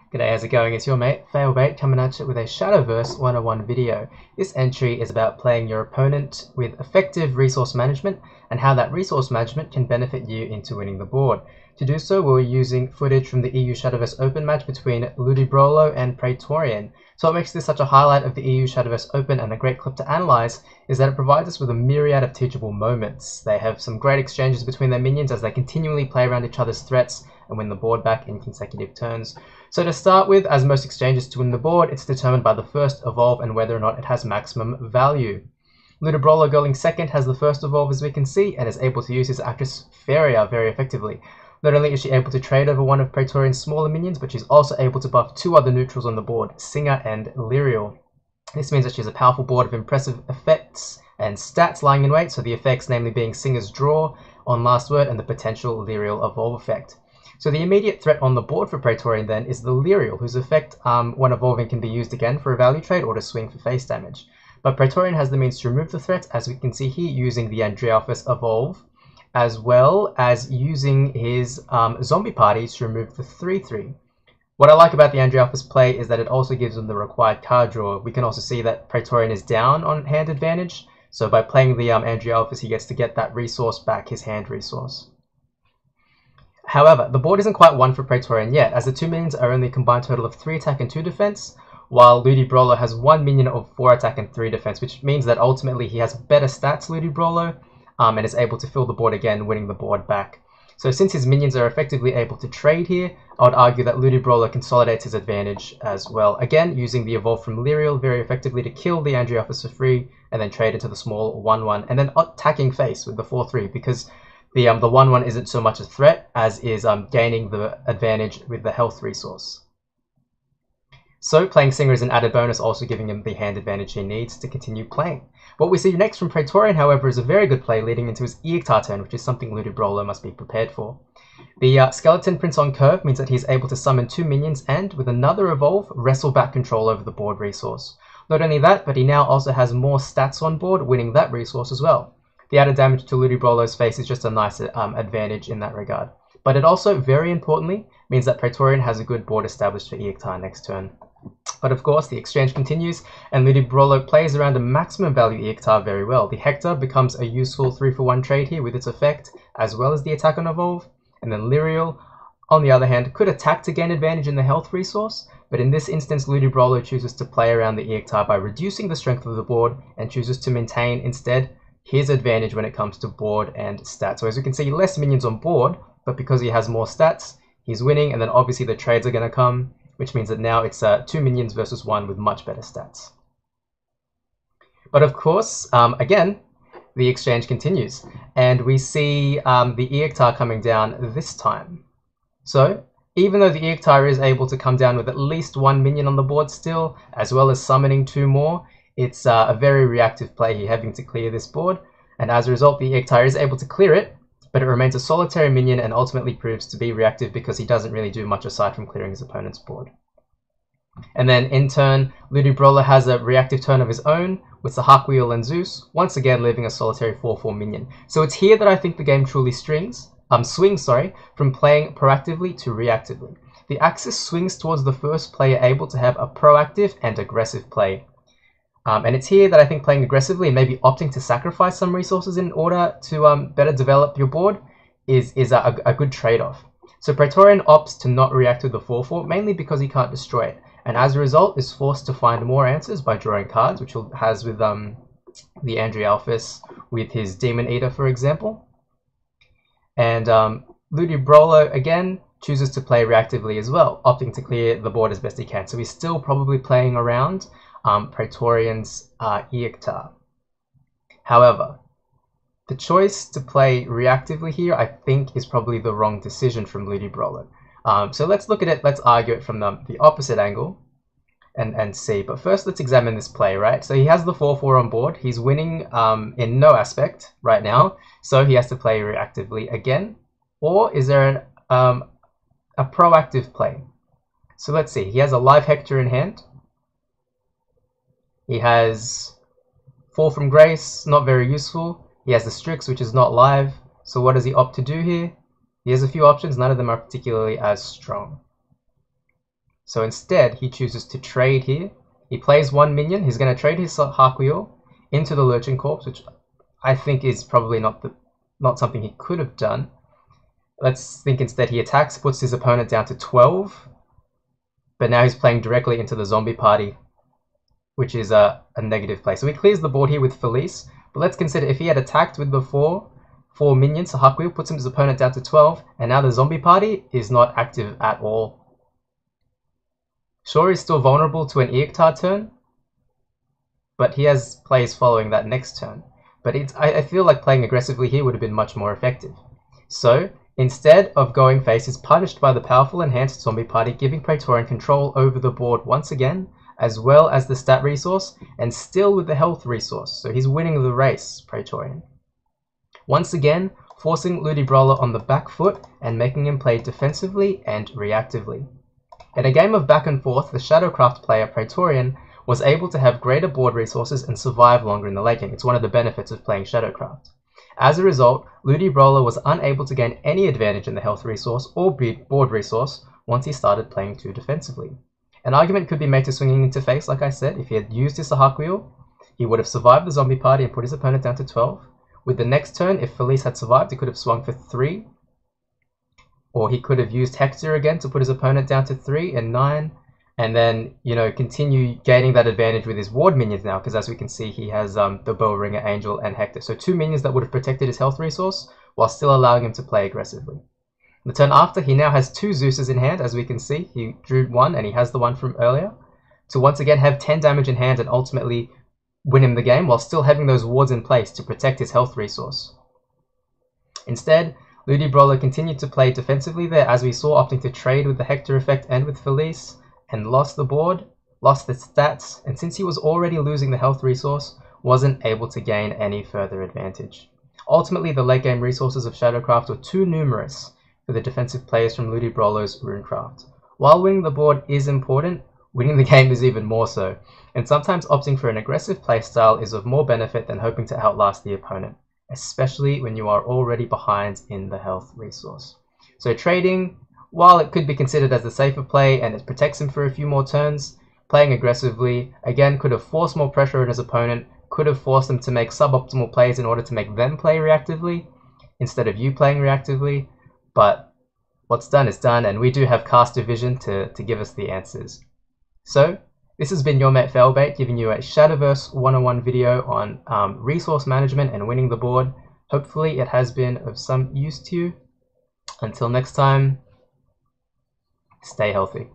G'day, how's it going? It's your mate, FailBait, coming at you with a Shadowverse 101 video. This entry is about playing your opponent with effective resource management and how that resource management can benefit you into winning the board. To do so, we're using footage from the EU Shadowverse Open match between Ludibrolo and Praetorian. So what makes this such a highlight of the EU Shadowverse Open and a great clip to analyze is that it provides us with a myriad of teachable moments. They have some great exchanges between their minions as they continually play around each other's threats and win the board back in consecutive turns. So to start with, as most exchanges to win the board, it's determined by the first evolve and whether or not it has maximum value. Ludibrolo going second has the first evolve, as we can see, and is able to use his actress Feria very effectively. Not only is she able to trade over one of Praetorian's smaller minions, but she's also able to buff two other neutrals on the board, Singer and Lyrial. This means that she has a powerful board of impressive effects and stats lying in wait, so the effects namely being Singer's Draw on last word and the potential Lyrial evolve effect. So the immediate threat on the board for Praetorian then is the Lyrial, whose effect when evolving can be used again for a value trade or to swing for face damage. But Praetorian has the means to remove the threat, as we can see here, using the Andrealphus evolve, as well as using his zombie party to remove the 3/3. What I like about the Andrealphus play is that it also gives him the required card draw. We can also see that Praetorian is down on hand advantage, so by playing the Andrealphus he gets to get that resource back, his hand resource. However, the board isn't quite won for Praetorian yet, as the two minions are only a combined total of 3 attack and 2 defense, while Ludibrolo has 1 minion of 4 attack and 3 defense, which means that ultimately he has better stats, Ludibrolo, and is able to fill the board again, winning the board back. So since his minions are effectively able to trade here, I would argue that Ludibrolo consolidates his advantage as well. Again, using the evolve from Lyrial very effectively to kill the Andrealphus for free, and then trade into the small 1/1, and then attacking face with the 4/3, because the 1/1 isn't so much a threat as is gaining the advantage with the health resource. So playing Singer is an added bonus, also giving him the hand advantage he needs to continue playing. What we see next from Praetorian, however, is a very good play leading into his Eoctar turn, which is something Ludibrolo must be prepared for. The Skeleton Prince on curve means that he's able to summon 2 minions and, with another evolve, wrestle back control over the board resource. Not only that, but he now also has more stats on board, winning that resource as well. The added damage to Ludibrolo's face is just a nice advantage in that regard. But it also, very importantly, means that Praetorian has a good board established for Eoctar next turn. But of course, the exchange continues, and Ludibrolo plays around a maximum value Eoctar very well. The Hector becomes a useful 3-for-1 trade here with its effect, as well as the attack on evolve, and then Lyrial, on the other hand, could attack to gain advantage in the health resource, but in this instance Ludibrolo chooses to play around the Eoctar by reducing the strength of the board, and chooses to maintain instead his advantage when it comes to board and stats. So as you can see, less minions on board, but because he has more stats, he's winning, and then obviously the trades are going to come, which means that now it's 2 minions versus 1 with much better stats. But of course, again, the exchange continues, and we see the Eoctar coming down this time. So even though the Eoctar is able to come down with at least 1 minion on the board still, as well as summoning 2 more, it's a very reactive play here, having to clear this board, and as a result the Eoctar is able to clear it, but it remains a solitary minion and ultimately proves to be reactive because he doesn't really do much aside from clearing his opponent's board. And then in turn, Ludibrolo has a reactive turn of his own with the Wheel and Zeus, once again leaving a solitary 4/4 minion. So it's here that I think the game truly swings from playing proactively to reactively. The axis swings towards the first player able to have a proactive and aggressive play. And it's here that I think playing aggressively and maybe opting to sacrifice some resources in order to better develop your board is a good trade-off. So Praetorian opts to not react to the 4/4, mainly because he can't destroy it, and as a result is forced to find more answers by drawing cards, which he has with the Andrealphus with his Demon Eater, for example. And Ludibrolo, again, chooses to play reactively as well, opting to clear the board as best he can. So he's still probably playing around Praetorian's Eoctar. However, the choice to play reactively here, I think, is probably the wrong decision from Ludibrolo. So let's look at it, let's argue it from the opposite angle and see. But first let's examine this play, right? So he has the 4/4 on board, he's winning in no aspect right now, so he has to play reactively again. Or is there a proactive play? So let's see, he has a live Hector in hand. He has 4 from Grace, not very useful. He has the Strix, which is not live. So what does he opt to do here? He has a few options, none of them are particularly as strong. So instead, he chooses to trade here. He plays one minion. He's going to trade his Hakuyo into the Lurching Corpse, which I think is probably not something he could have done. Let's think instead he attacks, puts his opponent down to 12, but now he's playing directly into the zombie party, which is a negative play. So he clears the board here with Felice, but let's consider if he had attacked with the four minions, so Hakuyo puts his opponent down to 12, and now the zombie party is not active at all. Sure, he's still vulnerable to an Eoctar turn, but he has plays following that next turn. But I feel like playing aggressively here would have been much more effective. So instead of going face, he's punished by the powerful enhanced zombie party, giving Praetorian control over the board once again, as well as the stat resource, and still with the health resource. So he's winning the race, Praetorian. Once again, forcing Ludibrolo on the back foot and making him play defensively and reactively. In a game of back and forth, the Shadowcraft player, Praetorian, was able to have greater board resources and survive longer in the late game. It's one of the benefits of playing Shadowcraft. As a result, Ludibrolo was unable to gain any advantage in the health resource or board resource once he started playing too defensively. An argument could be made to swinging into face, like I said. If he had used his Sahakuyo, he would have survived the zombie party and put his opponent down to 12. With the next turn, if Felice had survived, he could have swung for 3. Or he could have used Hector again to put his opponent down to 3 and 9. And then, continue gaining that advantage with his ward minions now, because as we can see, he has the Bowringer, Angel, and Hector. So 2 minions that would have protected his health resource, while still allowing him to play aggressively. The turn after, he now has 2 Zeuses in hand, as we can see. He drew 1, and he has the one from earlier, to once again have 10 damage in hand and ultimately win him the game, while still having those wards in place to protect his health resource. Instead, Ludibrolo continued to play defensively there, as we saw, opting to trade with the Hector effect and with Felice, and lost the board, lost the stats, and since he was already losing the health resource, wasn't able to gain any further advantage. Ultimately, the late game resources of Shadowcraft were too numerous for the defensive players from Ludibrolo's Runecraft. While winning the board is important, winning the game is even more so, and sometimes opting for an aggressive playstyle is of more benefit than hoping to outlast the opponent, especially when you are already behind in the health resource. So trading, while it could be considered as the safer play and it protects him for a few more turns, playing aggressively, again, could have forced more pressure on his opponent, could have forced them to make suboptimal plays in order to make them play reactively, instead of you playing reactively, but what's done is done, and we do have caster vision to give us the answers. So, this has been your mate FailBait, giving you a Shadowverse 101 video on resource management and winning the board. Hopefully it has been of some use to you. Until next time, stay healthy.